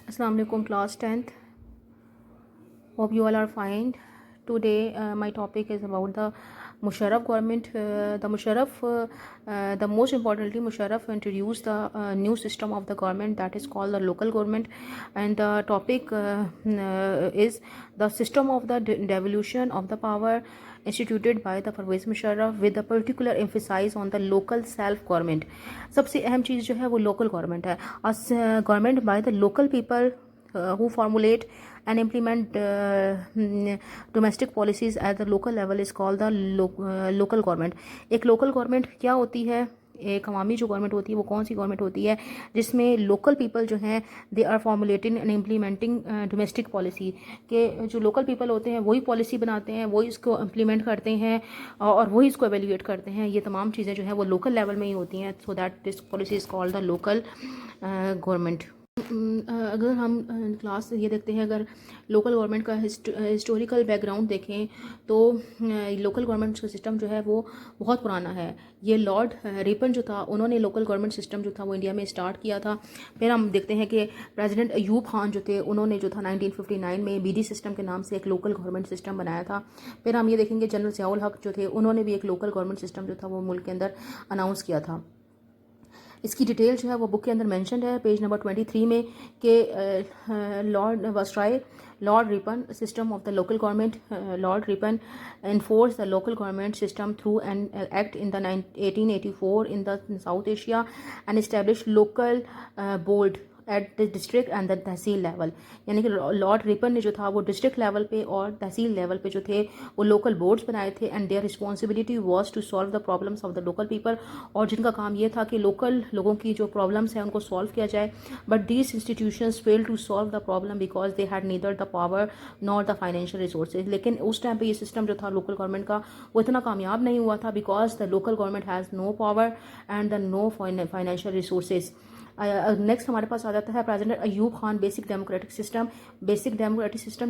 Assalamu alaikum class 10th. Hope you all are fine. Today my topic is about the Musharraf government. The most importantly, Musharraf introduced the new system of the government that is called the local government, and the topic is the system of the devolution of the power instituted by the Pervez Musharraf with a particular emphasis on the local self government. सबसे अहम चीज़ जो है वो local government है. Government by the local people who formulate and implement domestic policies at the local level is called the local government. एक local government क्या होती है, एक अवामी जो गवर्नमेंट होती है वो कौन सी गवर्नमेंट होती है जिसमें लोकल पीपल जो हैं they are formulating and implementing domestic policy के जो लोकल पीपल होते हैं वही पॉलिसी बनाते हैं, वही इसको इम्प्लीमेंट करते हैं और वही इसको एवेल्यूएट करते हैं. ये तमाम चीज़ें जो हैं वो लोकल लेवल में ही होती हैं. So that this policy is called the local government. अगर हम क्लास ये देखते हैं, अगर लोकल गवर्नमेंट का हिस्टोरिकल बैकग्राउंड देखें तो लोकल गवर्नमेंट का सिस्टम जो है वो बहुत पुराना है. ये लॉर्ड रिपन जो था उन्होंने लोकल गवर्नमेंट सिस्टम जो था वो इंडिया में स्टार्ट किया था. फिर हम देखते हैं कि प्रेसिडेंट अयूब खान जो थे उन्होंने जो था 1959 में बीडी सिस्टम के नाम से एक लोकल गवर्नमेंट सिस्टम बनाया था. फिर हम ये देखेंगे जनरल ज़ियाउल हक जो थे उन्होंने भी एक लोकल गवर्नमेंट सिस्टम जो था वो मुल्क के अंदर अनाउंस किया था. इसकी डिटेल जो है वो बुक के अंदर मेंशन्ड है पेज नंबर 23 में कि Lord viceroy Lord Ripon system of the local government. Lord Ripon enforced the local government system through an act in the 1884 in the South Asia and established local board at the district and the tehsil level. यानी कि Lord Ripon ने जो था वो district level पे और तहसील level पे जो थे वो लोकल बोर्ड्स बनाए थे and their responsibility was to solve the problems of the local people. और जिनका काम ये था कि लोकल लोगों की जो प्रॉब्लम्स हैं उनको सॉल्व किया जाए. But these institutions fail to solve the problem because they had neither the power nor the financial resources. लेकिन उस टाइम पर ये सिस्टम जो था लोकल गवर्नमेंट का वो इतना कामयाब नहीं हुआ था because the local government has no power and the no financial resources. Next हमारे पास आ जाता है president Ayub Khan basic democratic system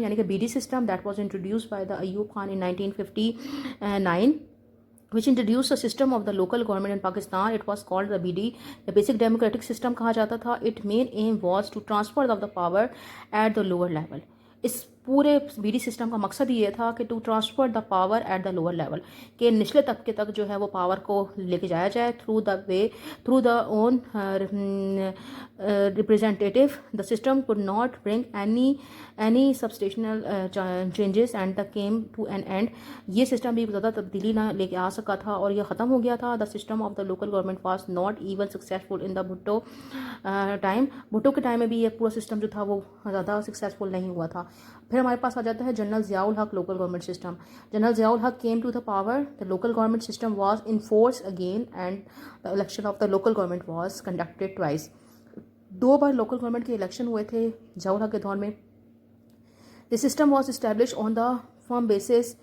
यानी कि BD system that was introduced by the Ayub Khan in 1959 which introduced a system of the local government in Pakistan. It was called the BD, the basic democratic system कहा जाता था. Its main aim was to transfer of the power at the lower level. इस पूरे BD system का मकसद ये था कि to transfer the power at the lower level, कि निचले तबके तक जो है वो पावर को लेके जाया जाए through the own representative. The system could not bring any substantial changes and the came to an end. ये सिस्टम भी ज़्यादा तब्दीली ना लेके आ सका था और यह ख़त्म हो गया था. The system of the local government was not even successful in the Bhutto time. Bhutto के टाइम में भी ये पूरा सिस्टम जो था वो ज़्यादा सक्सेसफुल नहीं हुआ था. फिर हमारे पास आ जाता है general Ziaul Haq local government system. General Ziaul Haq came to the power. The local government system was in force again and the election of the local government was conducted twice. 2 बार लोकल गवर्नमेंट के इलेक्शन हुए थे ज़ियाउल हक के दौर में. The system was establish on the firm basis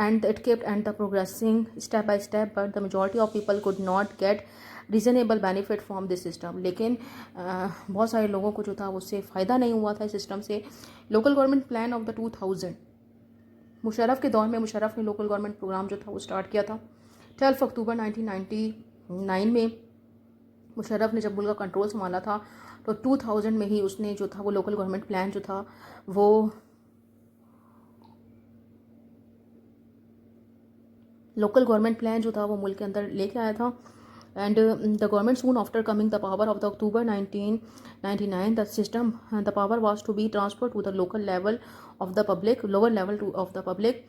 and it kept and the progressing step by step, but the majority of people could not get reasonable benefit from this system. लेकिन बहुत सारे लोगों को जो था उससे फ़ायदा नहीं हुआ था इस सिस्टम से. Local government plan of the 2000 Musharraf के दौर में मुशर्रफ ने लोकल गवर्नमेंट प्रोग्राम जो था वो स्टार्ट किया था. 12 अक्टूबर 1999 में मुशर्रफ ने जब मुल्क का कंट्रोल संभाला था तो 2000 में ही उसने जो था वो लोकल गवर्नमेंट प्लान जो था वो मुल्क के अंदर लेके आया था. And the government soon after coming the power of the October 1999, the power was to be transferred to the local level of the public, lower level of the public.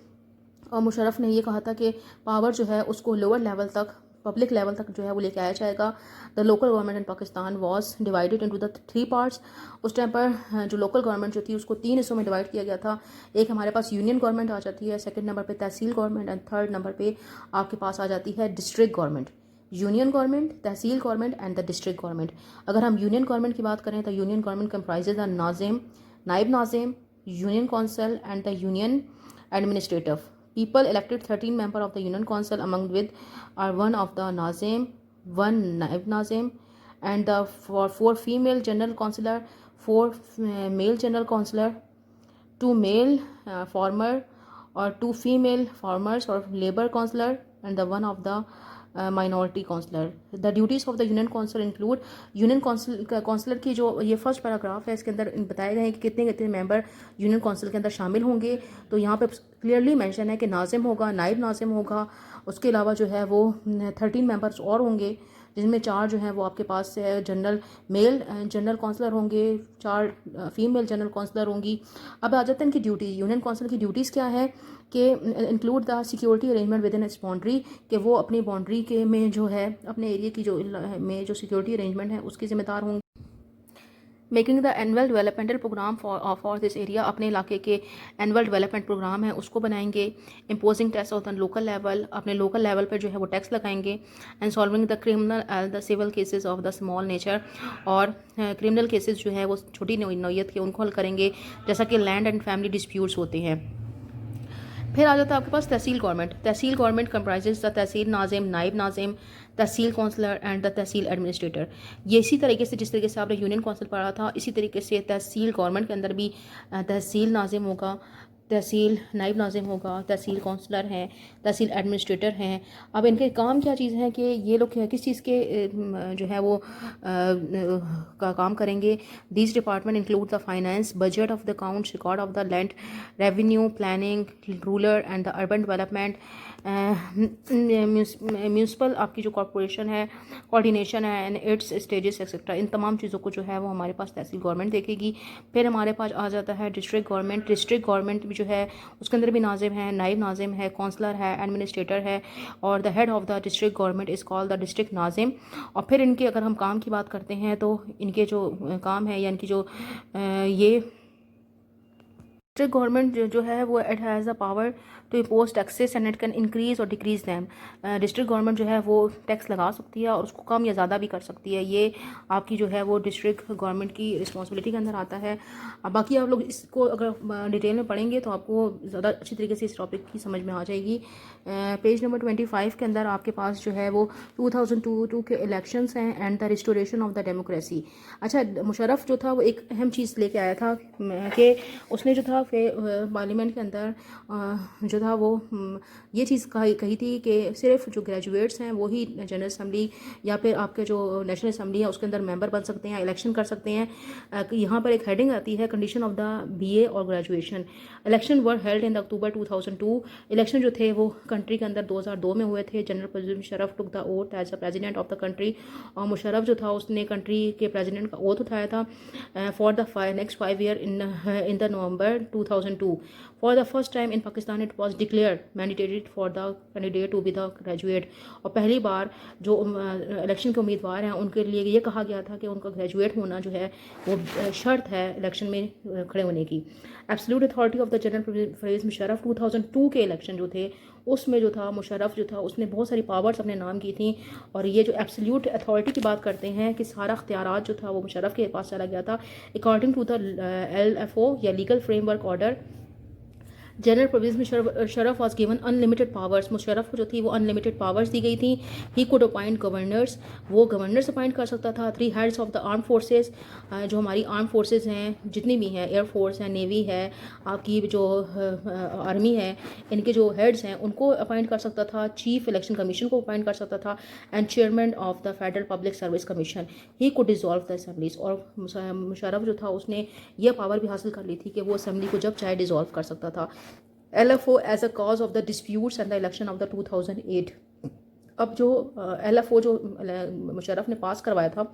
और मुशर्रफ ने ये कहा था कि पावर जो है उसको लोअर लेवल तक, पब्लिक लेवल तक जो है वो लेके आया जाएगा. The local government in Pakistan was divided into the 3 parts. उस टाइम पर जो लोकल गवर्नमेंट जो थी उसको 3 हिस्सों में डिवाइड किया गया था. एक हमारे पास यूनियन गवर्नमेंट आ जाती है, सेकंड नंबर पे tehsil government and third number पे आपके पास आ जाती है district government. Union government, tehsil government and the district government. अगर हम यूनियन गवर्नमेंट की बात करें तो union government comprises the nazim, naib nazim, union council and the union administrative. People elected 13 members of the Union Council, among with are one of the Nazim, one Naib Nazim, and the four female general councillor, 4 male general councillor, 2 male farmer or 2 female farmers or labor councillor, and the one of the minority counselor. The duties of the union council include union councilor की जो ये first paragraph है इसके अंदर बताए गए हैं कि कितने कितने मेंबर यूनियन काउंसिल के अंदर शामिल होंगे। तो यहाँ पे क्लियरली मेंशन है कि नाजिम होगा, नाइब नाजिम होगा, उसके अलावा जो है वो 13 मेंबर्स और होंगे, जिनमें 4 जो हैं वो आपके पास जनरल मेल जनरल काउंसलर होंगे, 4 फीमेल जनरल काउंसलर होंगी। अब आ जाते हैं इनकी ड्यूटी। यूनियन काउंसिल की ड्यूटीज़ क्या है कि include the security arrangement with in its boundary, कि वो अपनी बाउंड्री के में जो है अपने एरिया की जो सिक्योरिटी अरेंजमेंट है उसके ज़िम्मेदार होंगे। Making the annual developmental programme for this area, अपने इलाके के एनुअल डेवलपमेंट प्रोग्राम है उसको बनाएंगे। Imposing tax on the local level, अपने लोकल लेवल पर जो है वो टैक्स लगाएंगे। And solving the criminal and the civil cases of the small nature, और क्रिमिनल केसेस जो है वो छोटी नौयत के उनको हल करेंगे, जैसा कि लैंड एंड फैमिली डिस्प्यूट्स होते हैं। फिर आ जाता है आपके पास tehsil government. Tehsil government comprises the tehsil nazim, naib nazim, tehsil councillor and the tehsil administrator. ये इसी तरीके से जिस तरीके से आपने यूनियन काउंसिल पढ़ा था, इसी तरीके से तहसील गवर्नमेंट के अंदर भी तहसील नाजिम होगा, तहसील नाइब नाजिम होगा, तहसील काउंसलर हैं, तहसील एडमिनिस्ट्रेटर हैं। अब इनके काम क्या चीज़ है कि ये लोग किस चीज़ के जो है वो का काम करेंगे। These department include the finance, budget of the accounts, record of the land, revenue, planning, rural and the urban development, municipal आपकी जो कॉरपोरेशन है, कोऑर्डिनेशन है एंड इट्स स्टेजेस एक्सेट्रा। इन तमाम चीज़ों को जो है वो हमारे पास तहसील गवर्नमेंट देखेगी। फिर हमारे पास आ जाता है डिस्ट्रिक्ट गवर्नमेंट। डिस्ट्रिक्ट गवर्नमेंट भी जो है उसके अंदर भी नाजिम है, नाइब नाजिम है, काउंसलर है, एडमिनिस्ट्रेटर है, और the head of the district government is called the district Nazim. और फिर इनके अगर हम काम की बात करते हैं तो इनके जो काम है या इनकी जो ये डिस्ट्रिक्ट गवर्नमेंट जो है वो it has the power to impose taxes and it can increase और डिक्रीज दैम। डिस्ट्रिक्ट गवर्नमेंट जो है वो टैक्स लगा सकती है और उसको कम या ज़्यादा भी कर सकती है। ये आपकी जो है वो डिस्ट्रिक्ट गवर्नमेंट की रिस्पॉन्सिबिलिटी के अंदर आता है। अब बाकी आप लोग इसको अगर डिटेल में पढ़ेंगे तो आपको ज़्यादा अच्छी तरीके से इस टॉपिक की समझ में आ जाएगी। पेज नंबर 25 के अंदर आपके पास जो है वो 2002 के इलेक्शंस हैं and the restoration of the democracy. अच्छा, मुशर्रफ जो था वो एक अहम चीज़ लेके आया था कि उसने जो था पार्लियामेंट के अंदर जो था वो ये चीज़ कही थी कि सिर्फ जो ग्रेजुएट्स हैं वही जनरल असम्बली या फिर आपके जो नेशनल असम्बली है उसके अंदर मेंबर बन सकते हैं, इलेक्शन कर सकते हैं। यहाँ पर एक हेडिंग आती है कंडीशन ऑफ द बीए और graduation. Election were held in October 2002। Election जो थे वो कंट्री के अंदर 2002 में हुए थे। General Pervez Musharraf took the oath as the president of the country, और मुशर्रफ जो था उसने कंट्री के प्रेजिडेंट का ओथ उठाया था for the next 5 year in the November 2002। For the first time in Pakistan, it was declared mandatory for the candidate to be the graduate। और पहली बार जो इलेक्शन के उम्मीदवार हैं उनके लिए ये कहा गया था कि उनका ग्रेजुएट होना जो है वो शर्त है इलेक्शन में खड़े होने की। Absolute authority of the general Pervez Musharraf 2002 के इलेक्शन जो थे उसमें जो था मुशर्रफ जो था उसने बहुत सारी पावर्स अपने नाम की थी। और ये जो एब्सोल्यूट अथॉरिटी की बात करते हैं कि सारा अख्तियारात जो था वो मुशर्रफ के पास चला गया था। अकॉर्डिंग टू द LFO या legal framework order, general Pervez Musharraf was given unlimited powers. Musharraf को जो थी वो अनलिमिटेड पावर्स दी गई थी। ही कुड अपॉइंट गवर्नर्स, वो गवर्नर्स अपॉइंट कर सकता था। 3 heads of the arm forces, जो हमारी आर्म फोर्सेस हैं जितनी भी हैं, एयरफोर्स है, नेवी है, आपकी जो आर्मी है, इनके जो हेड्स हैं उनको अपॉइंट कर सकता था। चीफ इलेक्शन कमीशन को अपॉइंट कर सकता था and chairman of the federal public service commission. He could dissolve the assemblies. और मुशर्रफ जो था उसने ये पावर भी हासिल कर ली थी कि वो असम्बली को जब चाहे डिसॉल्व कर सकता था। LFO as a cause of the disputes and the election of the 2008। अब जो LFO जो मुशर्रफ ने पास करवाया था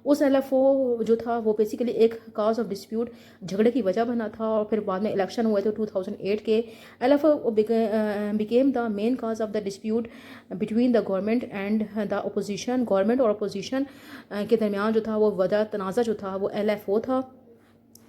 उस LFO जो था वो बेसिकली एक काज ऑफ डिस्प्यूट, झगड़े की वजह बना था। और फिर बाद में इलेक्शन हुए थे 2008 के। LFO became the main cause of the dispute between the government and the opposition. Government और अपोजिशन के दरमियान जो था वो वजह तनाज़ा जो था वो LFO था।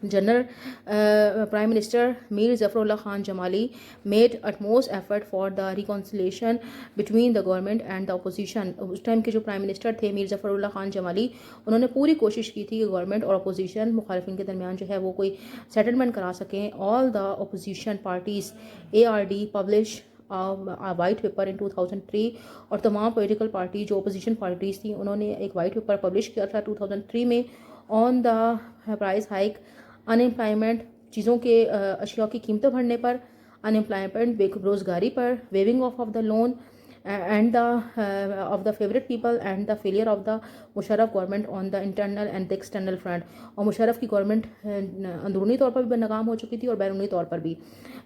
General prime minister Mir Zafarullah Khan Jamali made utmost effort for the reconciliation between the government and the opposition. उस टाइम के जो प्राइम मिनिस्टर थे मीर ज़फ़रुल्लाह खान जमाली, उन्होंने पूरी कोशिश की थी कि गवर्नमेंट और अपोजिशन मुखालिफिन के दरमियान जो है वो कोई सेटलमेंट करा सकें। All the opposition parties ARD publish white paper in 2003। और तमाम पॉलिटिकल पार्टी जो अपोजिशन पार्टीज़ थी उन्होंने एक वाइट पेपर पब्लिश किया था 2003 में on the price hike, unemployment, चीज़ों के अशिया की कीमतें बढ़ने पर, अनएम्प्लॉयमेंट बेरोज़गारी पर, waiving of the loan and the of the favorite people and the failure of the Musharraf government on the internal and the external front. और मुशर्रफ की गवर्नमेंट अंदरूनी तौर पर भी नाकाम हो चुकी थी और बैरूनी तौर पर भी।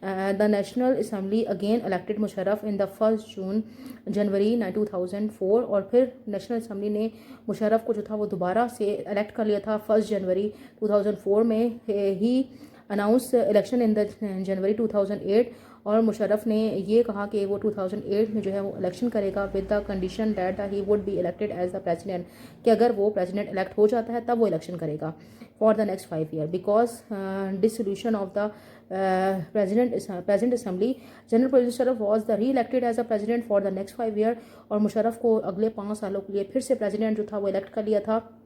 The national assembly again elected Musharraf in the 1 जून जनवरी 2004, और फिर नेशनल असम्बली ने मुशर्रफ को जो था वो दोबारा से इलेक्ट कर लिया था 1 जनवरी 2004 में। He announce election in the January 2008, और मुशर्रफ ने ये कहा कि वो 2008 में जो है वो इलेक्शन करेगा with the condition that he would be elected as the president, कि अगर वो प्रेसिडेंट इलेक्ट हो जाता है तब वो इलेक्शन करेगा for the next 5 year. Because dissolution of the present assembly, general Musharraf was the reelected as a president for the next 5 year, और मुशर्रफ को अगले 5 सालों के लिए फिर से प्रेसिडेंट जो था वो इलेक्ट कर लिया था।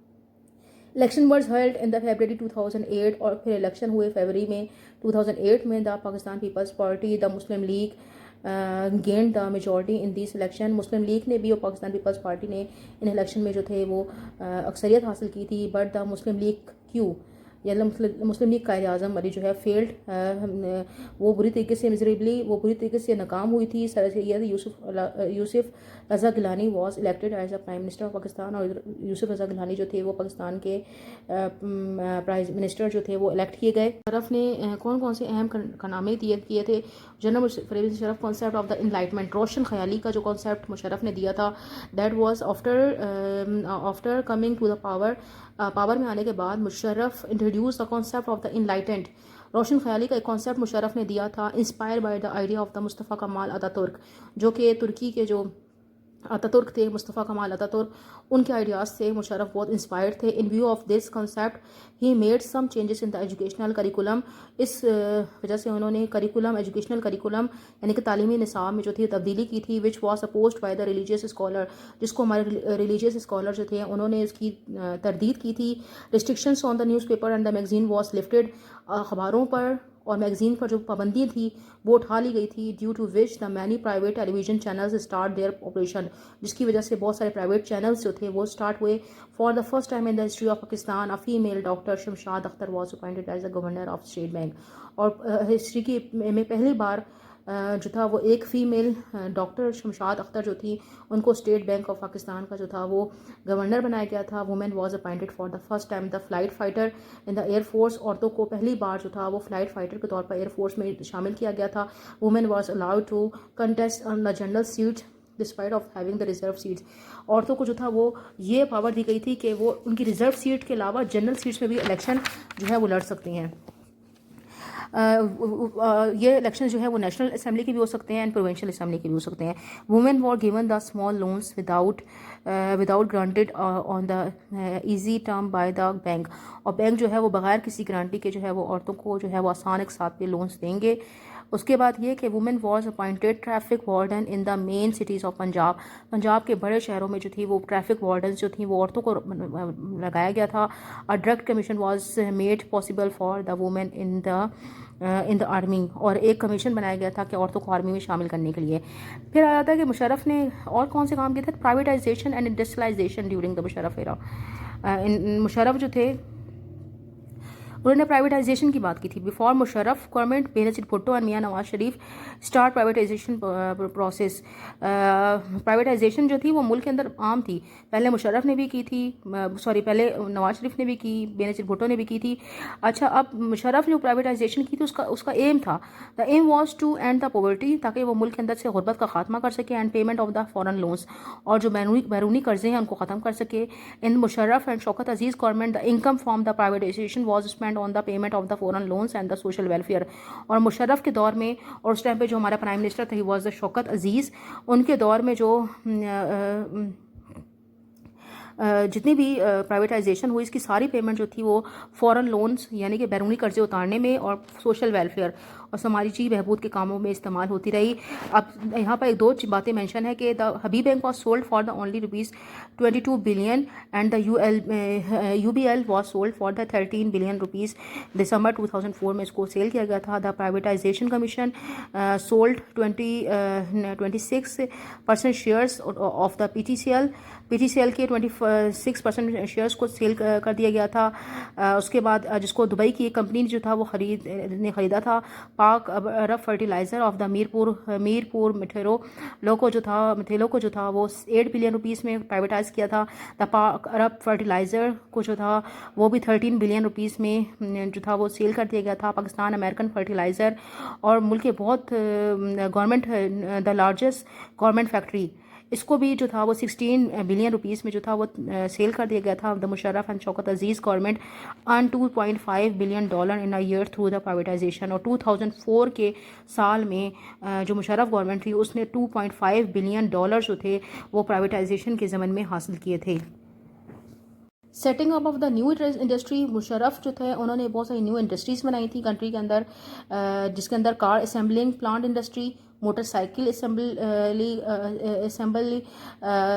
Elections were held in the February 2008, और फिर इलेक्शन हुए फरवरी में 2008 में। The Pakistan Peoples Party, the Muslim League gain the majority in this election. Muslim League ने भी और पाकिस्तान पीपल्स पार्टी ने इन इलेक्शन में जो थे वो अक्सरियत हासिल की थी। But the Muslim league Q या मुस्लिम लीग कायद आज़म वाली जो है फेल्ड, वो बुरी तरीके से मिजरेबली वो बुरी तरीके से नाकाम हुई थी। Sir Syed Yousaf Raza Gilani was elected as a prime minister of Pakistan, और यूसुफ रज़ा गिलानी जो थे वो पाकिस्तान के प्राइम मिनिस्टर जो थे वो इलेक्ट किए गए। मुशर्रफ ने कौन कौन से अहम कारनामे किए थे? General Musharraf concept of the enlightenment, रोशन ख्याली का जो कॉन्सेप्ट मुशर्रफ ने दिया था, that was after coming to the power में आने के बाद Musharraf introduce the concept of the enlightenment. रोशन ख्याली का एक कॉन्सेप्ट मुशर्रफ ने दिया था, inspire by the idea of the Mustafa Kemal Ataturk, जो कि तुर्की के जो अतातुर्क थे, मुस्तफ़ा कमाल अतातुर्क, उनके आइडियाज़ से मुशर्रफ बहुत इंस्पायर्ड थे। In view of this concept he made some changes in the educational curriculum. इस वजह से उन्होंने एजुकेशनल करिकुलम यानी कि तालीमी निसाब में जो थी तब्दीली की थी, which was opposed by the religious scholar, जिसको हमारे रिलीजियस स्कॉलर जो थे उन्होंने इसकी तरदीद की थी। Restrictions on the newspaper and the magazine was lifted, अखबारों पर और मैगजीन पर जो पाबंदी थी वो उठा ली गई थी। Due to which the many private television channels start their operation, जिसकी वजह से बहुत सारे प्राइवेट चैनल्स जो थे वो स्टार्ट हुए। For the first time in the history of Pakistan a female doctor Shamshad Akhtar was appointed as the governor of state bank, और हिस्ट्री की में पहली बार जो था वो एक फ़ीमेल डॉक्टर शमशाद अख्तर जो थी उनको स्टेट बैंक ऑफ पाकिस्तान का जो था वो गवर्नर बनाया गया था। Women was appointed for the first time the flight fighter in the air force, औरतों को पहली बार जो था वो फ्लाइट फाइटर के तौर पर एयरफोर्स में शामिल किया गया था। Women was allowed to contest on the general seats despite of having the reserve seats. औरतों को जो था वो ये पावर दी गई थी कि वो उनकी रिजर्व सीट के अलावा जनरल सीट्स में भी इलेक्शन जो है वो लड़ सकती हैं। ये इलेक्शन जो है वो नेशनल असम्बली के भी हो सकते हैं एंड प्रोविंशियल असम्बली के भी हो सकते हैं। Women were given the small loans without granted on the easy term by the bank, और बैंक जो है वो बगैर किसी गारंटी के जो है वो औरतों को जो है वो आसान एक साथ पे लोन्स देंगे। उसके बाद ये कि women was appointed traffic warden in the main cities of Punjab के बड़े शहरों में जो थी वो ट्रैफिक वार्डन जो थी वो औरतों को लगाया गया था। अ direct commission was made possible for the women in the army, और एक कमीशन बनाया गया था कि औरतों को आर्मी में शामिल करने के लिए। फिर आया था कि मुशर्रफ ने और कौन से काम किए थे? Privatisation and industrialisation during the Musharraf era. Musharraf जो थे उन्होंने प्राइवेटाइजेशन की बात की थी। Before Musharraf government Benazir Bhutto and Mian Nawaz Sharif start privatisation process. Privatisation जो थी वो मुल्क के अंदर आम थी, पहले मुशर्रफ ने भी की थी, पहले नवाज शरीफ ने भी की, बेनज़ीर भुट्टो ने भी की थी। अच्छा, अब मुशर्रफ जो प्राइवेटाइजेशन की थी उसका एम था, the aim was to end the poverty, ताकि वो मुल्क के अंदर से गुर्बत का खात्मा कर सके, and payment of the foreign loans, और जो बैरूनी कर्जे हैं उनको ख़त्म कर सके। In Musharraf and Shaukat Aziz government the income from the privatisation was spend on the payment of the foreign loans and the social welfare. और मुशर्रफ के दौर में और उस टाइम पे जो हमारा प्राइम मिनिस्टर था ही वॉज द शौकत अजीज़, उनके दौर में जो जितनी भी प्राइवेटाइजेशन हुई इसकी सारी पेमेंट जो थी वो फॉरेन लोन्स यानी कि बैरूनी कर्जे उतारने में और सोशल वेलफेयर और समाजी बहबूद के कामों में इस्तेमाल होती रही। अब यहाँ पर एक दो बातें मेंशन है कि the Habib bank was sold for the only ₹22 billion and the UBL was sold for the 13 billion rupees. दिसंबर 2004 में इसको सेल किया गया था। The privatisation commission sold 26% shares of the PTCL के 26% शेयर्स को सेल कर दिया गया था। उसके बाद जिसको दुबई की एक कंपनी जो था वो खरीदा था पाक अरब फर्टिलाइज़र ऑफ द मीरपुर मिथेलो को जो था वो 8 बिलियन रुपीस में प्राइवेटाइज किया था। द पाक अरब फर्टिलाइज़र को जो था वो भी 13 बिलियन रुपीस में जो था वो सेल कर दिया गया था। पाकिस्तान अमेरिकन फर्टिलाइज़र और मुल्क के बहुत government the largest government factory, इसको भी जो था वो 16 बिलियन रुपीस में जो था वो सेल कर दिया गया था। The Musharraf and Shaukat Aziz government earn $2.5 billion in a year through the privatisation. और 2004 के साल में जो मुशर्रफ गवर्नमेंट थी उसने $2.5 बिलियन जो थे वो प्राइवेटाइजेशन के ज़मन में हासिल किए थे। Setting up of the new industry, Musharraf जो थे उन्होंने बहुत सारी न्यू इंडस्ट्रीज़ बनाई थी कंट्री के अंदर, जिसके अंदर car assembling plant industry, motorcycle assembly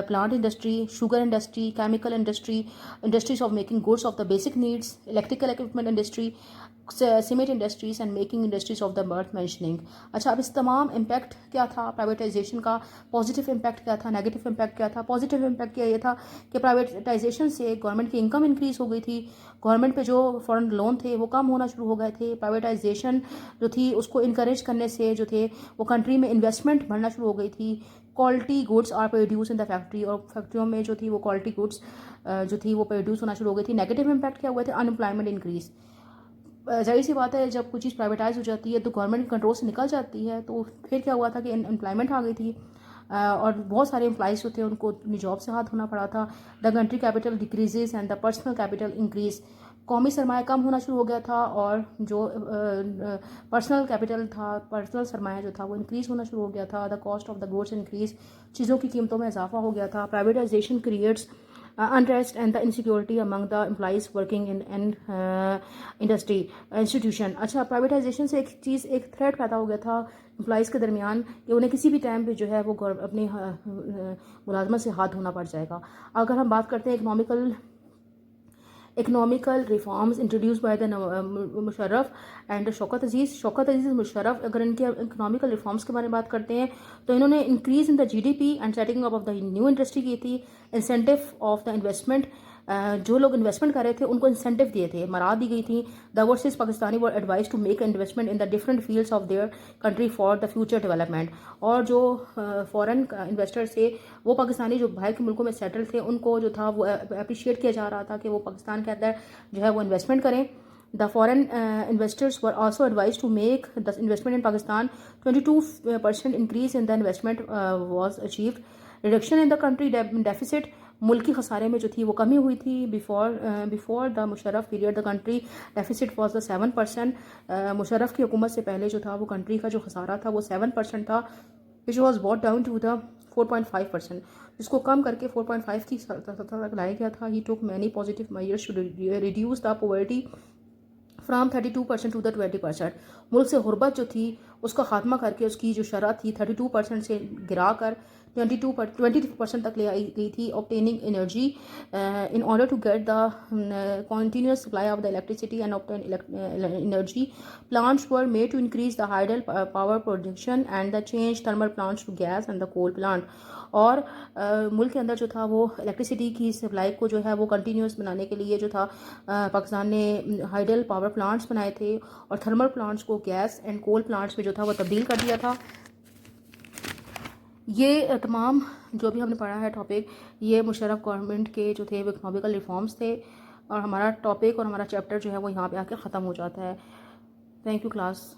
plant industry, sugar industry, chemical industry, industries of making goods of the basic needs, electrical equipment industry, cement industries and making industries of the birth mentioning. अच्छा, अब इस तमाम impact क्या था privatisation का, positive impact क्या था, negative impact क्या था। पॉजिटिव इम्पैक्ट ये था कि प्राइवेटाइजेशन से गवर्नमेंट की इनकम इंक्रीज हो गई थी, गवर्नमेंट पे जो फॉरेन लोन थे वो कम होना शुरू हो गए थे। प्राइवेटाइजेशन जो थी उसको इनकरेज करने से जो थे वो कंट्री में इन्वेस्टमेंट बढ़ना शुरू हो गई थी। Quality goods are produce in the factory, और फैक्ट्रियों में जो थी वो क्वालिटी गुड्स जो थी वो प्रोड्यूस होना शुरू हो गई थी। नेगेटिव इम्पैक्ट क्या हुए थे, अनएम्प्लॉयमेंट इंक्रीज। जाहिर सी बात है जब कोई चीज़ प्राइवेटाइज हो जाती है तो गवर्नमेंट कंट्रोल से निकल जाती है, तो फिर क्या हुआ था कि एम्प्लॉयमेंट आ गई थी और बहुत सारे एम्प्लॉइज़ जो थे उनको अपनी जॉब से हाथ धोना पड़ा था। The country capital decreases and the personal capital increase, कौमी सरमाया कम होना शुरू हो गया था और जो पर्सनल कैपिटल था, पर्सनल सरमाया जो था वो इंक्रीज़ होना शुरू हो गया था। The cost of the goods increase, चीज़ों की कीमतों में इजाफा हो गया था। Privatisation creates unrest and the insecurity among the employees working in industry institution। अच्छा, प्राइवेटाइजेशन से एक चीज़, एक थ्रेट पैदा हो गया था एम्प्लॉइज़ के दरमियान कि उन्हें किसी भी टाइम पे जो है वो अपनी मुलाजमत से हाथ धोना पड़ जाएगा। अगर हम बात करते हैं economical reforms introduce by the Musharraf and Shaukat Aziz Musharraf, अगर इनके इकनॉमिकल रिफॉर्म्स के बारे में बात करते हैं तो इन्होंने increase in the GDP and setting up of the new industry की थी। इंसेंटिव ऑफ द इन्वेस्टमेंट, जो लोग इन्वेस्टमेंट कर रहे थे उनको इंसेंटिव दिए थे, मरा दी गई थी। The overseas Pakistani were advise to make investment in the different fields of their country for the future development. और जो फॉरेन इन्वेस्टर्स थे वो पाकिस्तानी जो बाहर के मुल्कों में सेटल थे उनको जो था वो अप्रिशिएट किया जा रहा था कि वो पाकिस्तान के अंदर जो है वो इन्वेस्टमेंट करें। The foreign investors were also advised to make the investment in Pakistan. 22% increase in the investment was achieved. Reduction in the country deficit, मुल्की खसारे में जो थी वो कमी हुई थी। Before the Musharraf period the country deficit was the 7%। Musharraf की हुकूमत से पहले जो था वो कंट्री का जो खसारा था वो 7% था, which was bought down to the 4.5%, जिसको कम करके 4.5 की सतह तक लाया गया था। He took many positive measures to reduce the poverty from 32% to the 20%। मुल्क से गुर्बत जो थी उसका खात्मा करके उसकी जो शरह थी 32% से गिरा कर 20% तक ले आई गई थी। Obtaining energy in order to get the continuous supply of the electricity and obtain energy, plants were made to increase the hydel power production and the change thermal plants to gas and the coal plant। और मुल्क के अंदर जो था वो electricity की supply को जो है वो कंटिन्यूस बनाने के लिए जो था पाकिस्तान ने हाइडल पावर प्लांट्स बनाए थे और थर्मल प्लांट्स को गैस एंड कोल प्लांट्स में जो था वो तब्दील कर दिया था। ये तमाम जो भी हमने पढ़ा है टॉपिक, ये मुशर्रफ गवर्नमेंट के जो थे वो इकनॉमिकल रिफॉर्म्स थे और हमारा टॉपिक और हमारा चैप्टर जो है वो यहाँ पे आके ख़त्म हो जाता है। Thank you class.